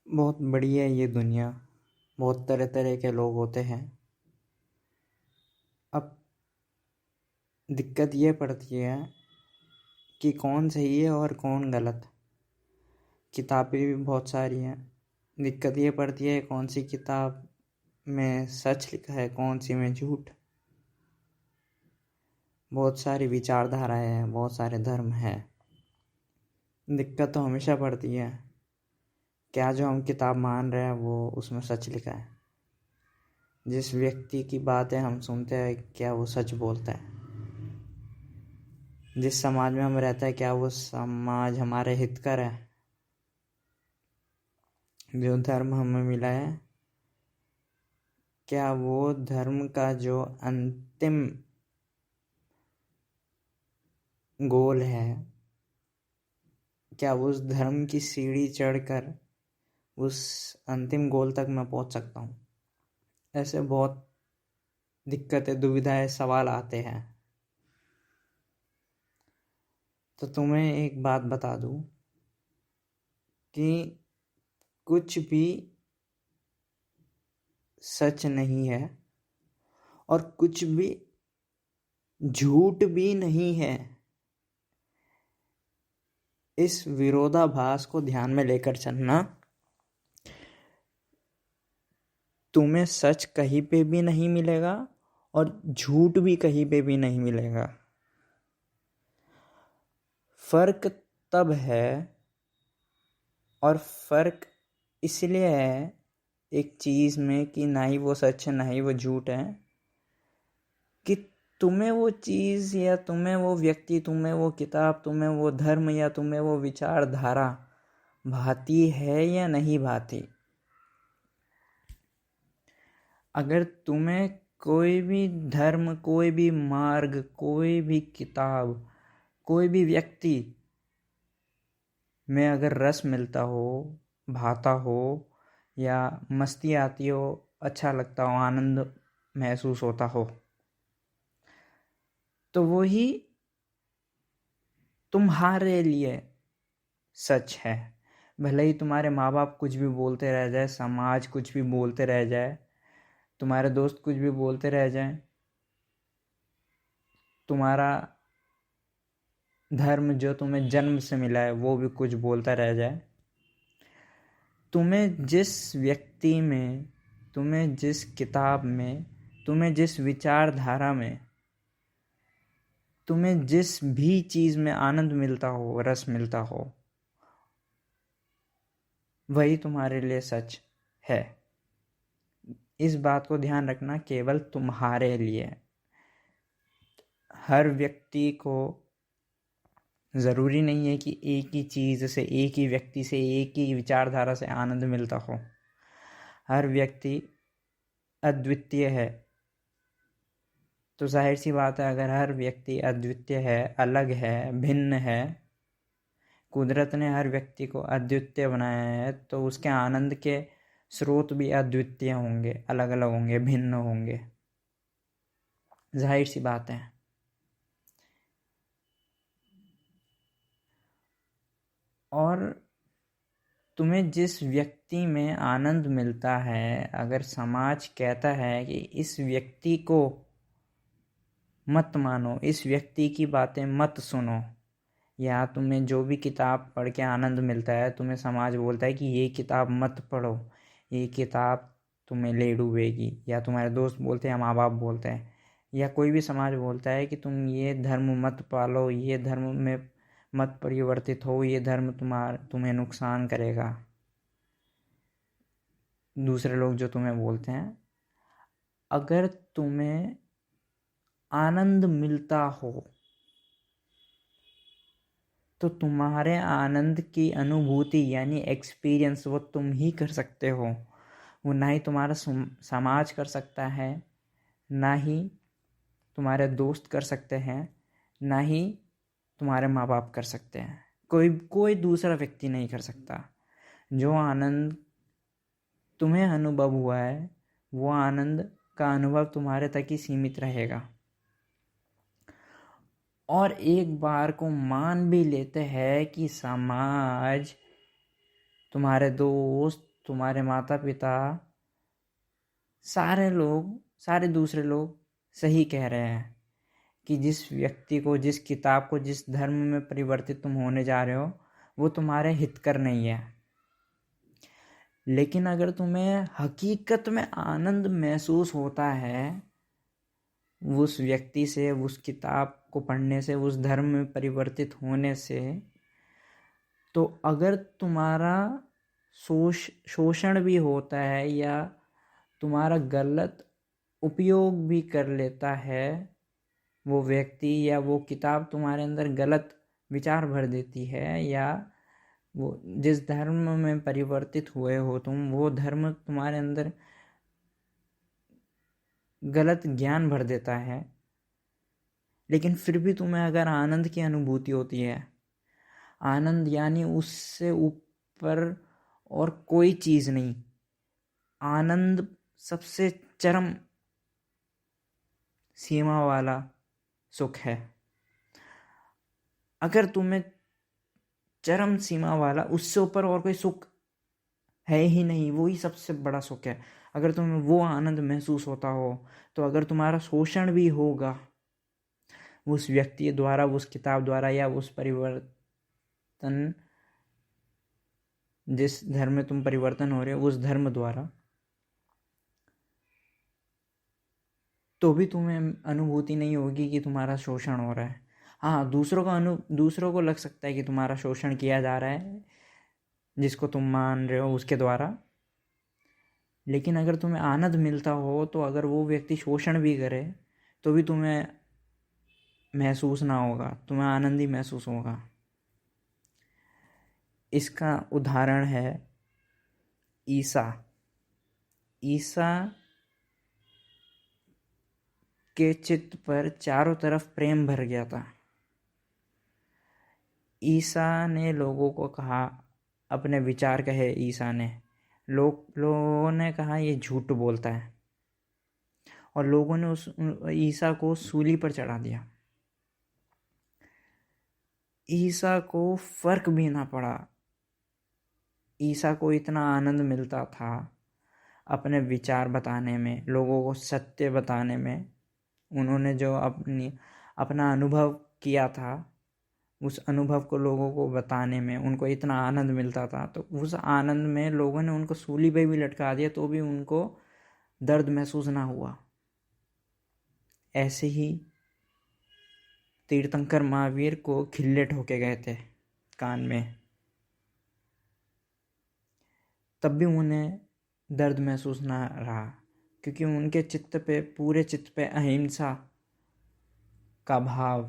बहुत बड़ी है ये दुनिया। बहुत तरह तरह के लोग होते हैं। अब दिक्कत ये पड़ती है कि कौन सही है और कौन गलत। किताबें भी बहुत सारी हैं। दिक्कत ये पड़ती है कौन सी किताब में सच लिखा है, कौन सी में झूठ। बहुत सारी विचारधाराएं हैं, बहुत सारे धर्म हैं। दिक्कत तो हमेशा पड़ती है क्या जो हम किताब मान रहे हैं वो उसमें सच लिखा है। जिस व्यक्ति की बातें हम सुनते हैं क्या वो सच बोलता है। जिस समाज में हम रहते हैं क्या वो समाज हमारे हितकर है। जो धर्म हमें मिला है क्या वो धर्म का जो अंतिम गोल है, क्या उस धर्म की सीढ़ी चढ़कर उस अंतिम गोल तक मैं पहुंच सकता हूँ। ऐसे बहुत दिक्कतें, दुविधाएं, सवाल आते हैं। तो तुम्हें एक बात बता दूं कि कुछ भी सच नहीं है और कुछ भी झूठ भी नहीं है। इस विरोधाभास को ध्यान में लेकर चलना। तुम्हें सच कहीं पे भी नहीं मिलेगा और झूठ भी कहीं पे भी नहीं मिलेगा। फर्क तब है, और फर्क इसलिए है एक चीज में कि ना ही वो सच है ना ही वो झूठ है, कि तुम्हें वो चीज या तुम्हें वो व्यक्ति, तुम्हें वो किताब, तुम्हें वो धर्म या तुम्हें वो विचारधारा भाती है या नहीं भाती। अगर तुम्हें कोई भी धर्म, कोई भी मार्ग, कोई भी किताब, कोई भी व्यक्ति में अगर रस मिलता हो, भाता हो, या मस्ती आती हो, अच्छा लगता हो, आनंद महसूस होता हो, तो वो ही तुम्हारे लिए सच है। भले ही तुम्हारे माँ बाप कुछ भी बोलते रह जाए, समाज कुछ भी बोलते रह जाए, तुम्हारे दोस्त कुछ भी बोलते रह जाए, तुम्हारा धर्म जो तुम्हें जन्म से मिला है वो भी कुछ बोलता रह जाए, तुम्हें जिस व्यक्ति में, तुम्हें जिस किताब में, तुम्हें जिस विचारधारा में, तुम्हें जिस भी चीज़ में आनंद मिलता हो, रस मिलता हो, वही तुम्हारे लिए सच है। इस बात को ध्यान रखना, केवल तुम्हारे लिए। हर व्यक्ति को ज़रूरी नहीं है कि एक ही चीज़ से, एक ही व्यक्ति से, एक ही विचारधारा से आनंद मिलता हो। हर व्यक्ति अद्वितीय है। तो जाहिर सी बात है, अगर हर व्यक्ति अद्वितीय है, अलग है, भिन्न है, कुदरत ने हर व्यक्ति को अद्वितीय बनाया है, तो उसके आनंद के स्रोत भी अद्वितीय होंगे, अलग अलग होंगे, भिन्न होंगे। जाहिर सी बात है। और तुम्हें जिस व्यक्ति में आनंद मिलता है, अगर समाज कहता है कि इस व्यक्ति को मत मानो, इस व्यक्ति की बातें मत सुनो, या तुम्हें जो भी किताब पढ़ के आनंद मिलता है, तुम्हें समाज बोलता है कि ये किताब मत पढ़ो, ये किताब तुम्हें ले डूबेगी, या तुम्हारे दोस्त बोलते हैं, माँ बाप बोलते हैं, या कोई भी समाज बोलता है कि तुम ये धर्म मत पालो, ये धर्म में मत परिवर्तित हो, ये धर्म तुम्हें नुकसान करेगा, दूसरे लोग जो तुम्हें बोलते हैं, अगर तुम्हें आनंद मिलता हो तो तुम्हारे आनंद की अनुभूति यानी एक्सपीरियंस वो तुम ही कर सकते हो। वो ना ही तुम्हारा समाज कर सकता है, ना ही तुम्हारे दोस्त कर सकते हैं, ना ही तुम्हारे माँ बाप कर सकते हैं। कोई दूसरा व्यक्ति नहीं कर सकता। जो आनंद तुम्हें अनुभव हुआ है वो आनंद का अनुभव तुम्हारे तक ही सीमित रहेगा। और एक बार को मान भी लेते हैं कि समाज, तुम्हारे दोस्त, तुम्हारे माता पिता, सारे दूसरे लोग सही कह रहे हैं कि जिस व्यक्ति को, जिस किताब को, जिस धर्म में परिवर्तित तुम होने जा रहे हो वो तुम्हारे हितकर नहीं है। लेकिन अगर तुम्हें हकीकत में आनंद महसूस होता है उस व्यक्ति से, उस किताब को पढ़ने से, उस धर्म में परिवर्तित होने से, तो अगर तुम्हारा शोषण भी होता है या तुम्हारा गलत उपयोग भी कर लेता है वो व्यक्ति, या वो किताब तुम्हारे अंदर गलत विचार भर देती है, या वो जिस धर्म में परिवर्तित हुए हो तुम, वो धर्म तुम्हारे अंदर गलत ज्ञान भर देता है, लेकिन फिर भी तुम्हें अगर आनंद की अनुभूति होती है, आनंद यानी उससे ऊपर और कोई चीज़ नहीं, आनंद सबसे चरम सीमा वाला सुख है। अगर तुम्हें चरम सीमा वाला, उससे ऊपर और कोई सुख है ही नहीं, वो ही सबसे बड़ा सुख है। अगर तुम्हें वो आनंद महसूस होता हो, तो अगर तुम्हारा शोषण भी होगा उस व्यक्ति द्वारा, उस किताब द्वारा, या उस परिवर्तन, जिस धर्म में तुम परिवर्तन हो रहे हो उस धर्म द्वारा, तो भी तुम्हें अनुभूति नहीं होगी कि तुम्हारा शोषण हो रहा है। हाँ, दूसरों को लग सकता है कि तुम्हारा शोषण किया जा रहा है जिसको तुम मान रहे हो उसके द्वारा, लेकिन अगर तुम्हें आनंद मिलता हो, तो अगर वो व्यक्ति शोषण भी करे तो भी तुम्हें महसूस ना होगा, तुम्हें आनंद ही महसूस होगा। इसका उदाहरण है ईसा। ईसा के चित्त पर चारों तरफ प्रेम भर गया था। ईसा ने लोगों को कहा, अपने विचार कहे ईसा ने, लोगों ने कहा ये झूठ बोलता है, और लोगों ने उस ईसा को सूली पर चढ़ा दिया। ईसा को फर्क भी ना पड़ा। ईसा को इतना आनंद मिलता था अपने विचार बताने में, लोगों को सत्य बताने में। उन्होंने जो अपना अनुभव किया था, उस अनुभव को लोगों को बताने में उनको इतना आनंद मिलता था, तो उस आनंद में लोगों ने उनको सूली पे भी लटका दिया तो भी उनको दर्द महसूस ना हुआ। ऐसे ही तीर्थंकर महावीर को खिल्ले ठोके गए थे कान में, तब भी उन्हें दर्द महसूस ना रहा, क्योंकि उनके पूरे चित्त पे अहिंसा का भाव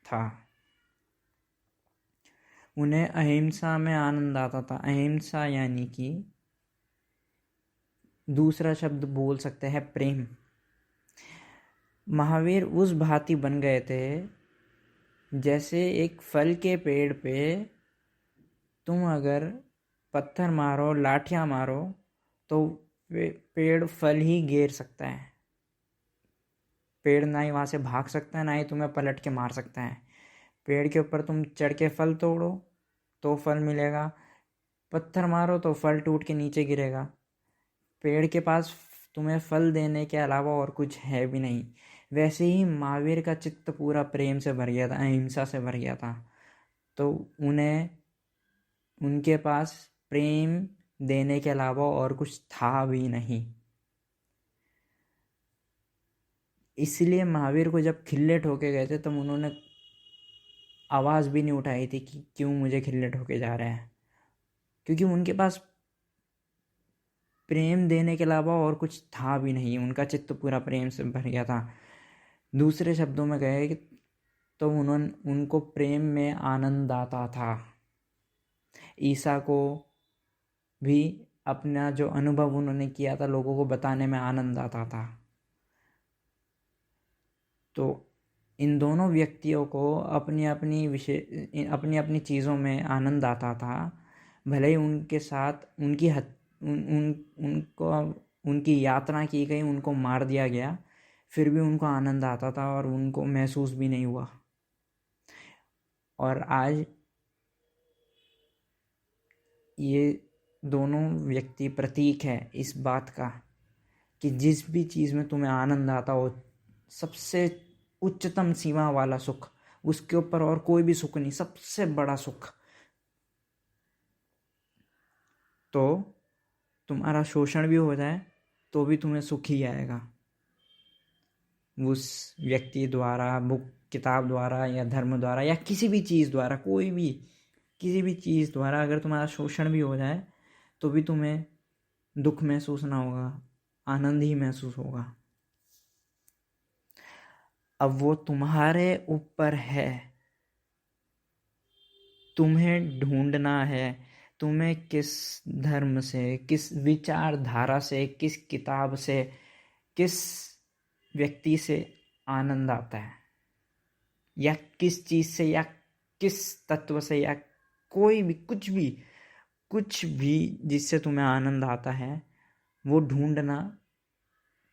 था। उन्हें अहिंसा में आनंद आता था। अहिंसा यानी कि दूसरा शब्द बोल सकते हैं प्रेम। महावीर उस भांति बन गए थे जैसे एक फल के पेड़ पे तुम अगर पत्थर मारो, लाठियां मारो, तो पेड़ फल ही गिर सकता है। पेड़ ना ही वहाँ से भाग सकता है, ना ही तुम्हें पलट के मार सकता है। पेड़ के ऊपर तुम चढ़ के फल तोड़ो तो फल मिलेगा, पत्थर मारो तो फल टूट के नीचे गिरेगा। पेड़ के पास तुम्हें फल देने के अलावा और कुछ है भी नहीं। वैसे ही महावीर का चित्त पूरा प्रेम से भर गया था, अहिंसा से भर गया था, तो उनके पास प्रेम देने के अलावा और कुछ था भी नहीं। इसलिए महावीर को जब खिल्ले ठोके गए थे, तब उन्होंने आवाज़ भी नहीं उठाई थी कि क्यों मुझे खिल्ले ठोके जा रहे हैं, क्योंकि उनके पास प्रेम देने के अलावा और कुछ था भी नहीं। उनका चित्त पूरा प्रेम से भर गया था। दूसरे शब्दों में कहे कि तो उनको प्रेम में आनंद आता था। ईसा को भी अपना जो अनुभव उन्होंने किया था लोगों को बताने में आनंद आता था। तो इन दोनों व्यक्तियों को अपनी अपनी चीज़ों में आनंद आता था। भले ही उनके साथ उनको उनकी यातना की गई, उनको मार दिया गया, फिर भी उनको आनंद आता था और उनको महसूस भी नहीं हुआ। और आज ये दोनों व्यक्ति प्रतीक है इस बात का कि जिस भी चीज़ में तुम्हें आनंद आता हो, सबसे उच्चतम सीमा वाला सुख, उसके ऊपर और कोई भी सुख नहीं, सबसे बड़ा सुख, तो तुम्हारा शोषण भी हो जाए तो भी तुम्हें सुख ही आएगा। उस व्यक्ति द्वारा, बुक, किताब द्वारा या धर्म द्वारा या किसी भी चीज़ द्वारा, कोई भी किसी भी चीज़ द्वारा अगर तुम्हारा शोषण भी हो जाए तो भी तुम्हें दुख महसूस ना होगा, आनंद ही महसूस होगा। अब वो तुम्हारे ऊपर है, तुम्हें ढूंढना है तुम्हें किस धर्म से, किस विचारधारा से, किस किताब से, किस व्यक्ति से आनंद आता है, या किस चीज़ से, या किस तत्व से, या कोई भी कुछ भी जिससे तुम्हें आनंद आता है, वो ढूंढना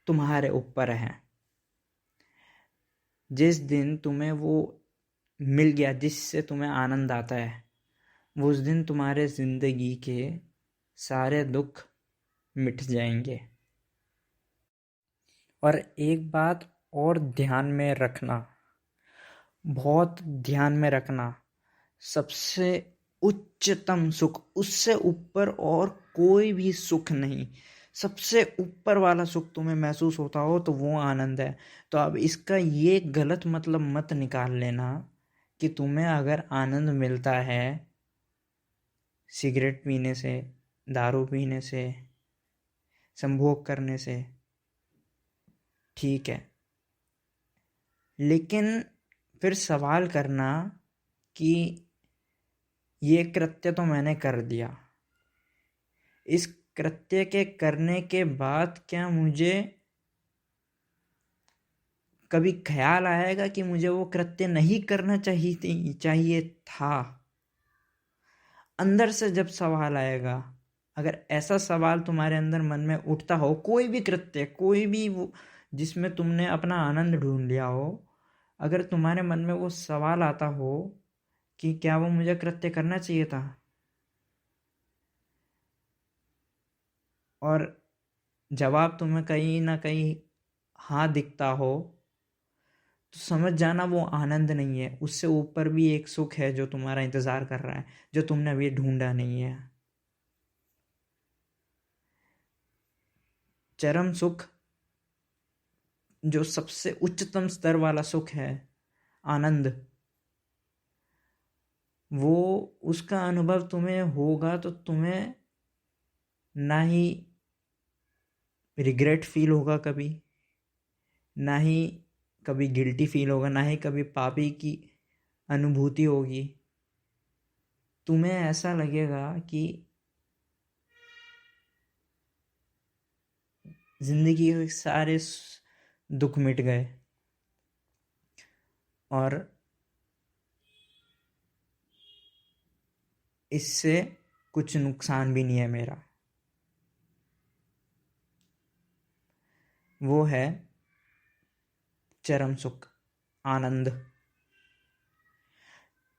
तुम्हारे ऊपर है। जिस दिन तुम्हें वो मिल गया जिससे तुम्हें आनंद आता है, उस दिन तुम्हारे जिंदगी के सारे दुख मिट जाएंगे। और एक बात और ध्यान में रखना, बहुत ध्यान में रखना, सबसे उच्चतम सुख, उससे ऊपर और कोई भी सुख नहीं, सबसे ऊपर वाला सुख तुम्हें महसूस होता हो तो वो आनंद है। तो अब इसका ये गलत मतलब मत निकाल लेना कि तुम्हें अगर आनंद मिलता है सिगरेट पीने से, दारू पीने से, संभोग करने से, ठीक है, लेकिन फिर सवाल करना कि ये कृत्य तो मैंने कर दिया, इस कृत्य के करने के बाद क्या मुझे कभी ख्याल आएगा कि मुझे वो कृत्य नहीं करना चाहिए था? अंदर से जब सवाल आएगा, अगर ऐसा सवाल तुम्हारे अंदर मन में उठता हो, कोई भी कृत्य, कोई भी वो जिसमें तुमने अपना आनंद ढूंढ लिया हो, अगर तुम्हारे मन में वो सवाल आता हो कि क्या वो मुझे कृत्य करना चाहिए था, और जवाब तुम्हें कहीं ना कहीं हाँ दिखता हो, तो समझ जाना वो आनंद नहीं है, उससे ऊपर भी एक सुख है जो तुम्हारा इंतजार कर रहा है, जो तुमने अभी ढूंढा नहीं है। चरम सुख, जो सबसे उच्चतम स्तर वाला सुख है, आनंद, वो उसका अनुभव तुम्हें होगा तो तुम्हें ना ही रिग्रेट फील होगा कभी, ना ही कभी गिल्टी फील होगा, ना ही कभी पापी की अनुभूति होगी। तुम्हें ऐसा लगेगा कि जिंदगी के सारे दुख मिट गए और इससे कुछ नुकसान भी नहीं है मेरा। वो है चरम सुख, आनंद।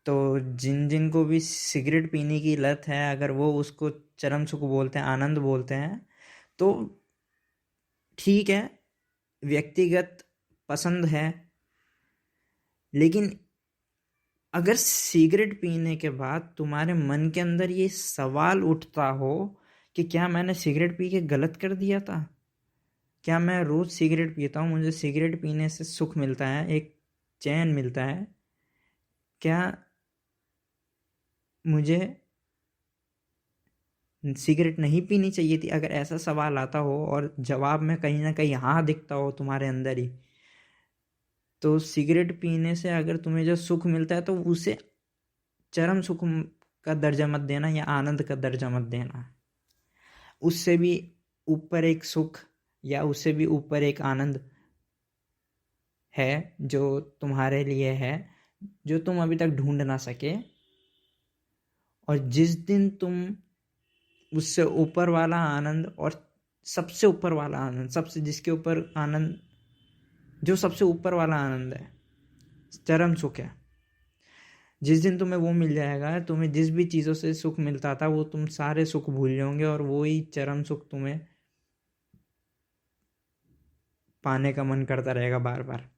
तो जिन जिन को भी सिगरेट पीने की लत है, अगर वो उसको चरम सुख बोलते हैं, आनंद बोलते हैं, तो ठीक है, व्यक्तिगत पसंद है। लेकिन अगर सिगरेट पीने के बाद तुम्हारे मन के अंदर ये सवाल उठता हो कि क्या मैंने सिगरेट पी के गलत कर दिया था, क्या मैं रोज़ सिगरेट पीता हूँ, मुझे सिगरेट पीने से सुख मिलता है, एक चैन मिलता है, क्या मुझे सिगरेट नहीं पीनी चाहिए थी, अगर ऐसा सवाल आता हो और जवाब में कहीं ना कहीं हाँ दिखता हो तुम्हारे अंदर ही, तो सिगरेट पीने से अगर तुम्हें जो सुख मिलता है तो उसे चरम सुख का दर्जा मत देना या आनंद का दर्जा मत देना। उससे भी ऊपर एक सुख या उससे भी ऊपर एक आनंद है जो तुम्हारे लिए है, जो तुम अभी तक ढूंढ ना सके। और जिस दिन तुम उससे ऊपर वाला आनंद, और सबसे ऊपर वाला आनंद, सबसे जिसके ऊपर आनंद, जो सबसे ऊपर वाला आनंद है, चरम सुख है, जिस दिन तुम्हें वो मिल जाएगा, तुम्हें जिस भी चीज़ों से सुख मिलता था वो तुम सारे सुख भूल जाओगे और वो ही चरम सुख तुम्हें पाने का मन करता रहेगा बार बार।